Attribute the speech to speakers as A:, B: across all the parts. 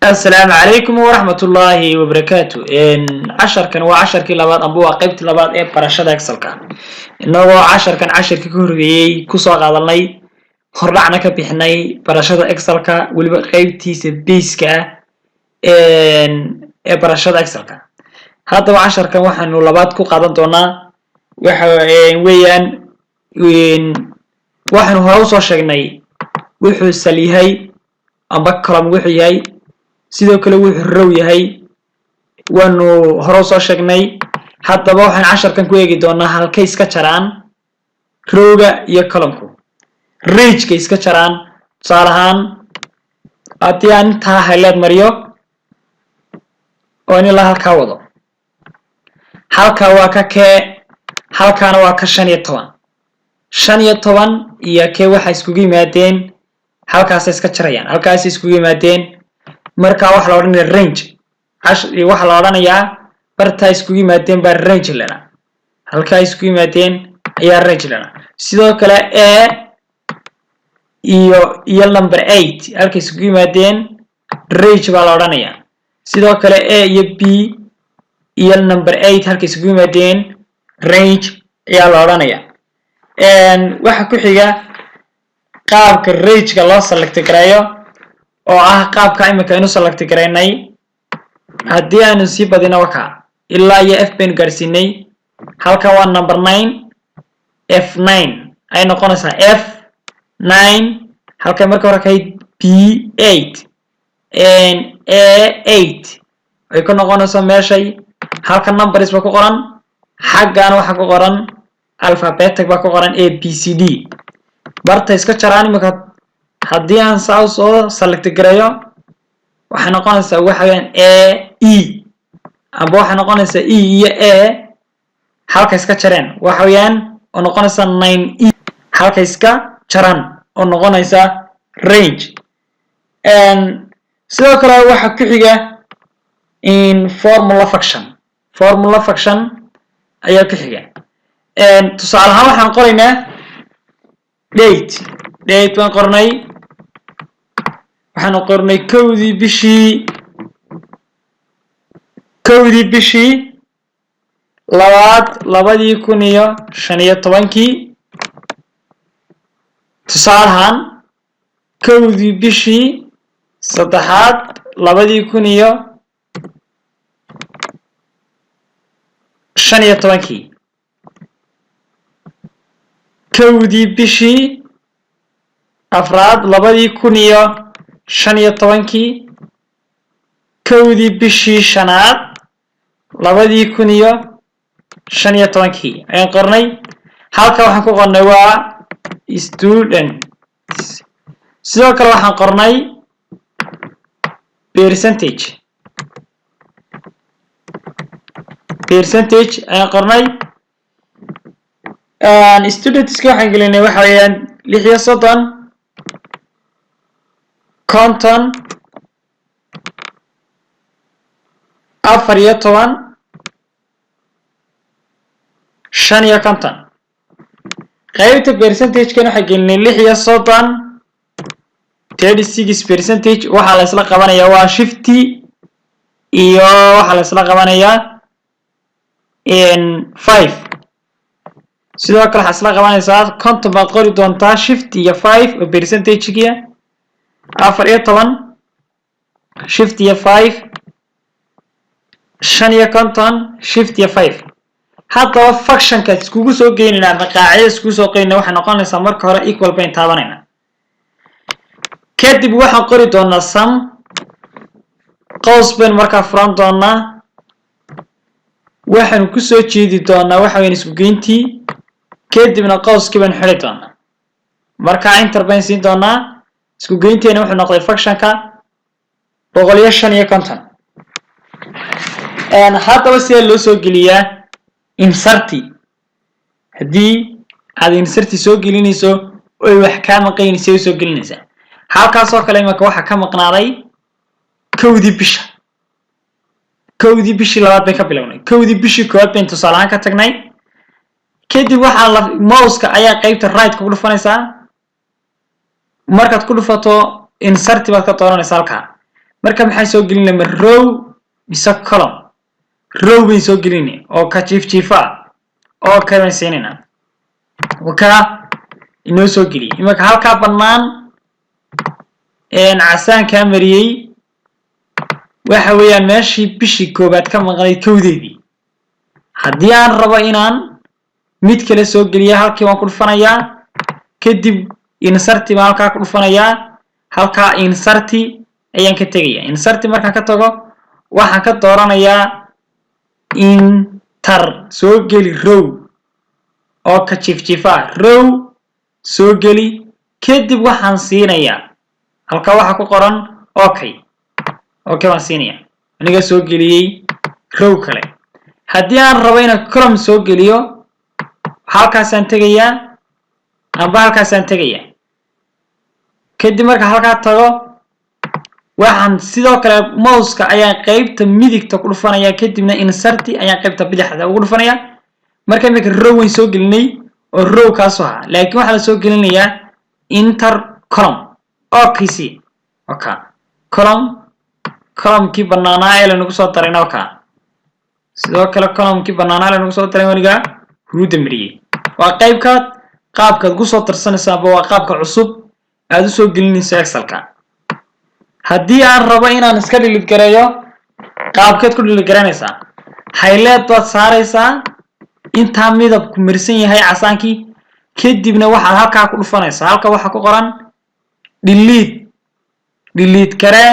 A: السلام عليكم ورحمة الله وبركاته. عشر كان وعشر كي لبعض أبوه قيبت لبعض برشة أكسل كان إنه عشر كان عشر كهربي كوسا قادلني خرجنا كبيحني برشة أكسل كا واللي قيبتي سبيس كا برشة أكسل كا هذا عشر كان واحد من لبعض كو قادن دونا ويان واحد هو وصل شغني وحول سليهاي أبكرم وحياي sidoo kale wuxuu raw yahay waanu hore soo sheegnay hadaba waxaan casharkan ku eegi doonaa halkay iska jaraan rowga iyo column-ku range-ka iska jaraan tusaale ahaan haddii aan intaa highlight mariyo oo in la halkaa wado halkaa waa ka kee halkaana waa ka 15 iyo kee waxa iskugu yimaadeen halkaas iska jarayaan halkaas iskugu yimaadeen marka wax la oranayo range waxa la oranayaa barta isku yimaadeen ba range lana halka isku yimaadeen ayaa range lana sidoo kale a iyo number 8 halka isku yimaadeen range ba la oranayaa sidoo kale a iyo b iyo number 8 halka isku yimaadeen range ayaa la oranayaa waxa ku xiga qaabka range-ka loo select gareeyo oo ah qaabka imika inuu select gareynay hadii aanu si badina waka ilaa iyo f bin gaarsinay halka waa number 9 f9 ay noqonaysaa f9 halka marka hore kay b8 and a8 ay ku noqonaysaa meeshay halka numbers ba ku qoran xaggan waxa ku qoran alphabetic ba ku qoran a b c d barta iska jaraan imika haddii aan soo select gareeyo waxa noqonaysaa waxa weeyaan a e aba waxa noqonaysaa e iyo a halka iska jareen waxa weeyaan oo noqonaysaa 9e halka iska jaran oo noqonaysaa range sidoo kale waxa ku xiga in formula function ayaa ku xiga tusaale ahaan waxaan qoraynaa date waan qornay waxaan qornay kowdii bishii labaad 2015 tusaalahan kowdii bishii saddexaad 2015 kowdii bishii afraad 2015 kowdii bishii shanaad 2015 ayaan qornay halka waxaan ku qornay waa students sidoo kale waxaan qornay percentage ayaan qornay students-ka waxaan gelinay waxa weeyaan 36 konton 14 55 qaybta percentage-kan waxa gelinay 36% waxa la isla qabanayaa waa shifty iyo waxa la isla qabanayaa in 5 sidoo kale waxa isla qabanaysaa konton baad qori doontaa shifty iyo 5 oo percentage-kiya 14 shift iyo 5 55 shift iyo 5 hadaba function-ka iskugu soo geynina ama qaacida iskugu soo qeynina waxa noqonaysaa marka hore equal bay taabanayna kadib waxaan qori doonaa sum qows bin marka furan doonaa waxaan ku soo jeedi doonaa waxa weyn isku geyntii kadibna qowskii baan xiri doonaa marka enter baan siin doonaa isku geynteena wuxuu noqday function-ka 155 hadaba sida loo soo geliyaa insert hadii aad insert soo gelinayso oo wax ka maqaynayso soo gelinaysaa halkaas oo kale imika waxa ka maqnaaday kowdii bishii labaad bay ka bilownay kowdii bishii koowaad bay tusaalahan ka tagnay kadib waxa la mouse-ka ayaa qaybta right ku dhufanaysaa markaad ku dhufato insert baad ka dooranaysaa halka marka maxay soo gelinay ma row mise column row bay soo gelinay oo ka jiifa oo ka siinayna waka inoo soo geliyo imaka halka banaan casaan ka mariyay waxa weeyaan meeshii bishii koobaad ka maqnay kowdeedii haddii aan rabo inaan mid kale soo geliyo halkii waan ku dhufanayaa kadib insert baan halka ku dhufanayaa halka insert ayaan ka tagayaa insert markaan ka tago waxaan ka dooranayaa inter soo geli row oo ka jiifa row soo geli kadib waxaan siinayaa halka waxa ku qoran okay waan siinayaa aniga soo geliyay row kale haddii aan rabo inaan column soo geliyo halkaasaan tagayaa amba halkaasaan tagayaa kadib marka halka tago waxaan sidoo kale mouse-ka ayaan qaybta midigta ku dhufanayaa kadibna insert ayaan qaybta bidixda ugu dhufanayaa marka imika row way soo gelinay oo row ka soo ha laakiin waxa la soo gelinayaa inter column okay column ki banaanaa ee lagu soo darayna sidoo kale column ki banaanaa lagu soo daray waniga huruuda mariyay waa qaabkaad ku soo tarsanaysaa waa qaabka cusub aad u soo gelinayso Excel-ka haddii aan rabo inaan iska delete gareeyo qaabkeed ku delete garanaysaa highlight baad saaraysaa inta midabku marsan yahay casaankii kadibna waxaad halka ku dhufanaysaa halka waxa ku qoran delete kare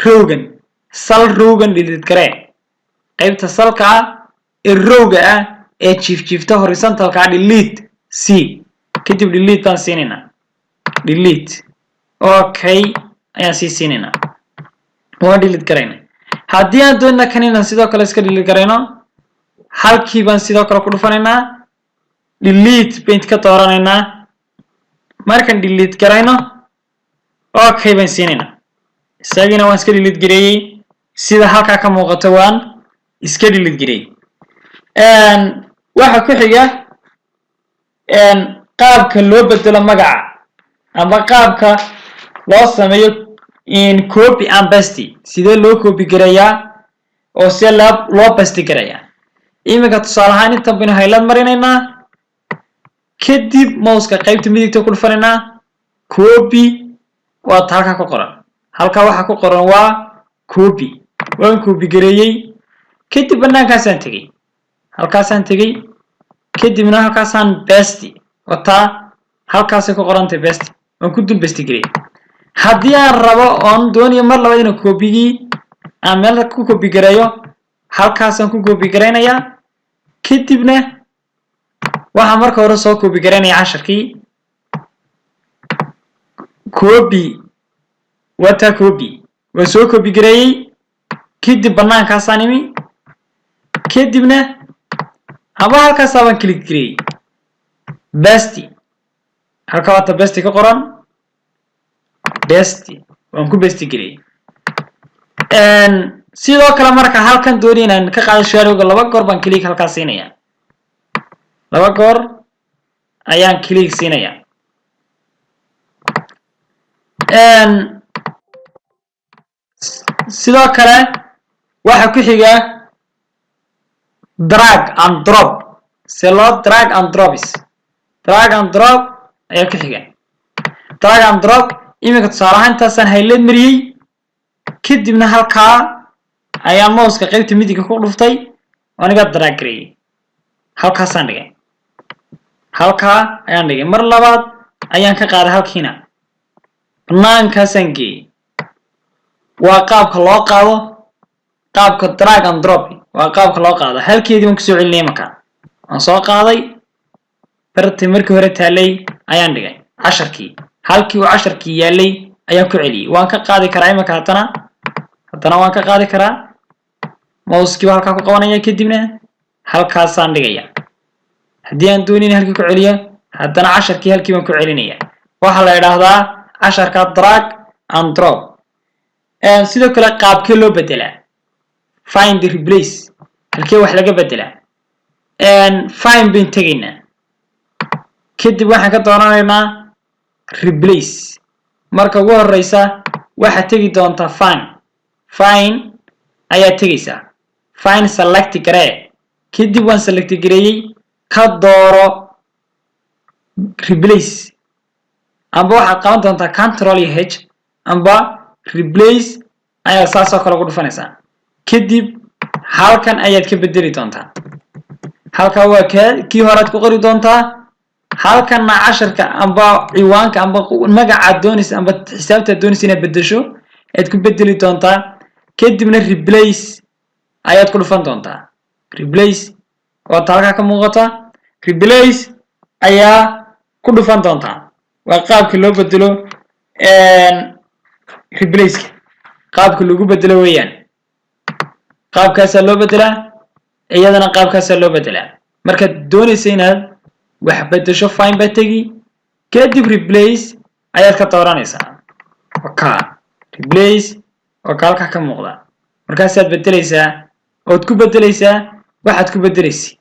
A: rowgan sal rowgan delete kare qaybta salka ee rowga ee jiifta horizontal-ka delete c kadib delete baan siinayna delete okay ayaan siinayna waa delete garayna haddii aan doonno kanina sidoo kale iska delete garayno halkii baan sidoo kale ku dhufanaynaa delete paint ka dooranaynaa markaan delete garayno okay baan siinayna isagina waan iska delete gareeyay sida halka ka muuqato waan iska delete gareeyay waxa ku xiga qaabka loo bedelo magaca ama qaabka loo sameeyo in copy and paste sidee loo copy gareeyaa oo si loo paste gareeyaa imika tusaale ahaan inta bina highlight marinaynaa kadib mouse-ka qaybta midigta ku dhufanaynaa copy waa halka ku qoran halka waxa ku qoran waa copy waan copy gareeyay kadib banaankaasaan tagay halkaasaan tagay kadibna halkaasaan paste wata halkaas ku qorantay paste waan ku dul paste gareeyay haddii aan rabo oon doonayo mar labaad inaan copy-gii aan meel ku copy gareeyo halkaasaan ku copy gareynayaa kadibna waxaan marka hore soo copy gareynayaa casharkii copy wata copy waan soo copy gareeyay kadib banaankaasaan imi kadibna ama halkaas aan click gareeyay paste halka wata paste ka qoran paste waan ku paste gareeyay sidoo kale marka halkan doonay inaan ka qaado shaadowga laba goor baan click halkaas siinaya laba goor ayaan click siinaya sidoo kale waxa ku xiga drag and drop drag and drop ayaa ku xiga drag and drop imika tusaale ahaan intaasaan highlight mariyay kadibna halkaa ayaan mouse-ka qaybta midigta ku dhuftay aniga drag gareeyay halkaasaan dhigay halkaa ayaan dhigay mar labaad ayaan ka qaaday halkiina banaankaasaan geeyay waa qaabka loo qaado qaabka drag and drop waa qaabka loo qaado halkeedii waan kusoo celinay markaa waan soo qaaday bartii markii hore taalay ayaan dhigay casharkii halkii uu casharkii yaalay ayaan ku celiyay waan ka qaadi karaa imika haddana waan ka qaadi karaa mouse-kii halkaa ku qabanaya kadibna halkaasaan dhigaya haddii aan doonin halkii ku celiyo haddana casharkii halkii baan ku celinaya waxaa la yidhaahdaa casharka drag and drop sidoo kale qaabkee loo bedelaa find the replace halkee wax laga bedelaa find bayn tegaynaa kadib waxaan ka dooranaynaa replace marka ugu horeysa waxaad tegi doontaa find ayaad tegaysaa find select garee kadib waan select gareeyey ka dooro replace amba waxaad qaban doontaa control iyo h amba replace ayaa saasoo kale ugu dhufanaysaa kadib halkan ayaad ka bedeli doontaa halka waa kii horaad ku qori doontaa halkanna casharka amba ciwaanka amba magacaad doonaysa amba xisaabtaad doonaysa inaad bedesho aad ku bedeli doontaa kadibna replace ayaad ku dhufan doontaa replace oo halka ka muuqata replace ayaa ku dhufan doontaa waa qaabka loo bedelo replace qaabka lagu bedelo weeyaan qaabkaas loo bedelaa iyadana qaabkaas loo bedelaa marka doonaysa inaad wax bedesho find ba tagi kadib replace ayaad ka dooranaysaa replace oo halka ka muuqda markaas aad bedelaysaa oo ku bedelaysaa waxaad ku bedelaysaa